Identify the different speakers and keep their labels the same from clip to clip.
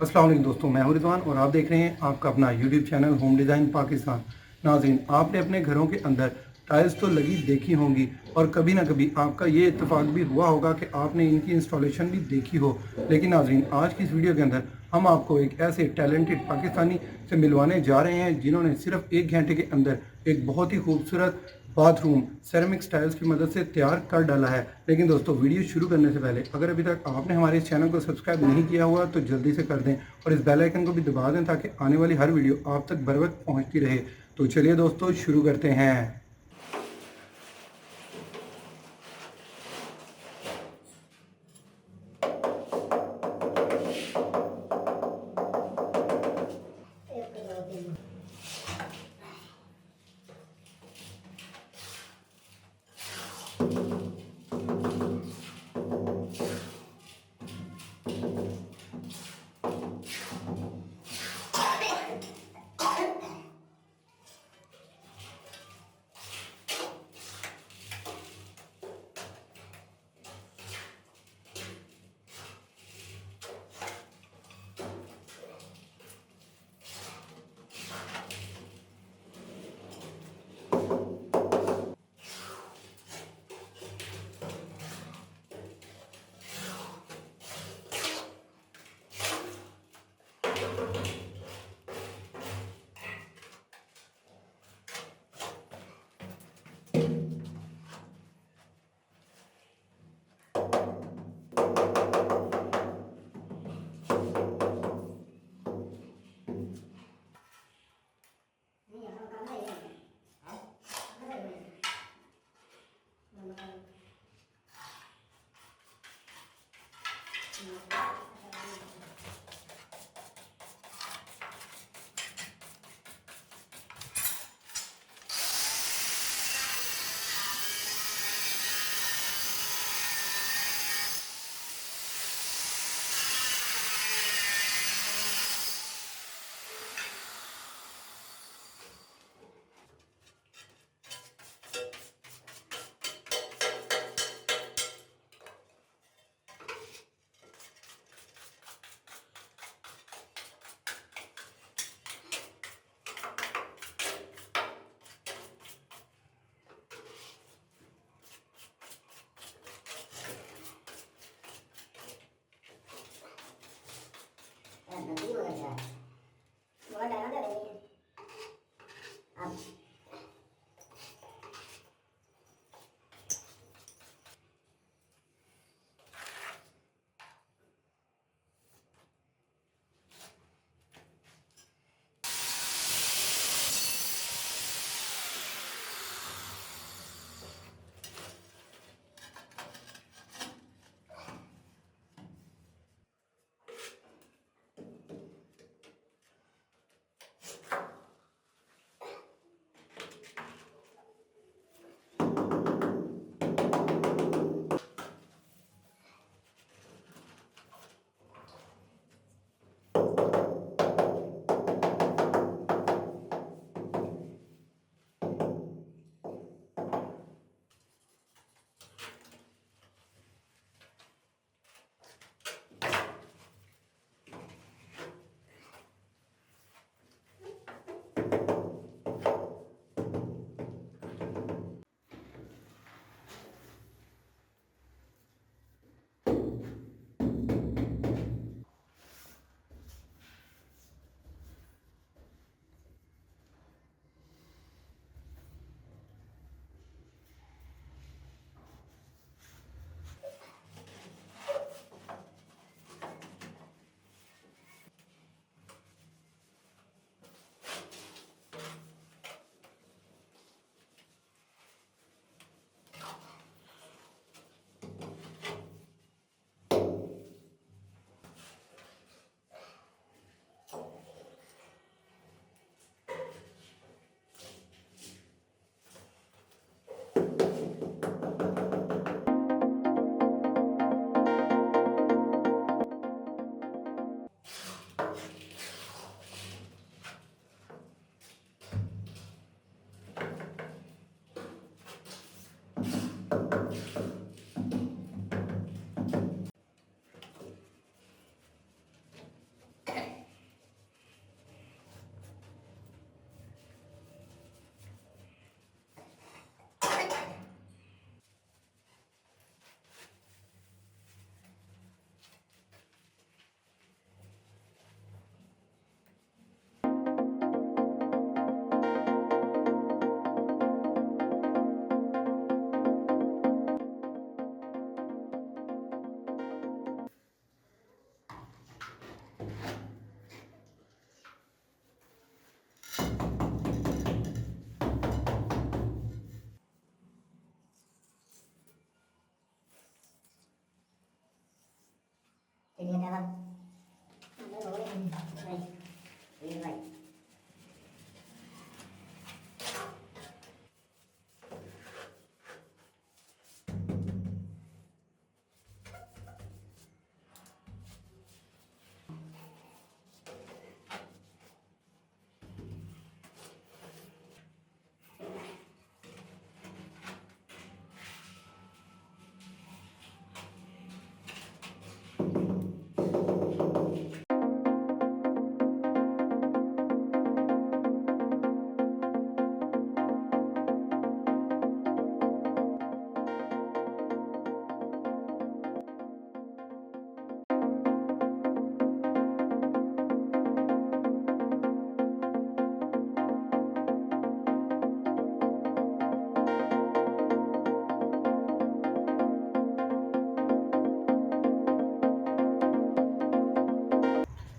Speaker 1: अस्सलाम वालेकुम दोस्तों, मैं हूं रिजवान और आप देख रहे हैं आपका अपना YouTube channel home design Pakistan. नाज़रीन, आपने अपने घरों के अंदर टाइल्स तो लगी देखी होंगी और कभी ना कभी आपका ये इत्तेफाक भी हुआ होगा कि आपने इनकी इंस्टॉलेशन भी देखी हो। लेकिन नाज़रीन, आज की इस वीडियो के अंदर हम आपको एक ऐसे टैलेंटेड पाकिस्तानी से मिलवाने जा रहे हैं जिन्होंने सिर्फ 1 घंटे के अंदर एक बहुत ही खूबसूरत बाथरूम सेरेमिक टाइल्स की मदद से तैयार कर डाला है। लेकिन दोस्तों, वीडियो शुरू करने से पहले अगर अभी तक आपने हमारे इस चैनल को सब्सक्राइब नहीं किया हुआ तो जल्दी से कर दें और इस बेल आइकन को भी दबा दें ताकि आने वाली हर वीडियो आप तक बर वक्त पहुँचती रहे। तो चलिए दोस्तों, शुरू करते हैं।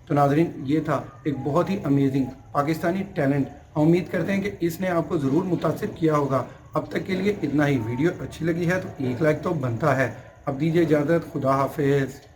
Speaker 1: तो नाजरीन, ये था एक बहुत ही अमेजिंग पाकिस्तानी टैलेंट। हम उम्मीद करते हैं कि इसने आपको ज़रूर मुतासिर किया होगा। अब तक के लिए इतना ही। वीडियो अच्छी लगी है तो एक लाइक तो बनता है। अब दीजिए इजाज़त। खुदा हाफिज़।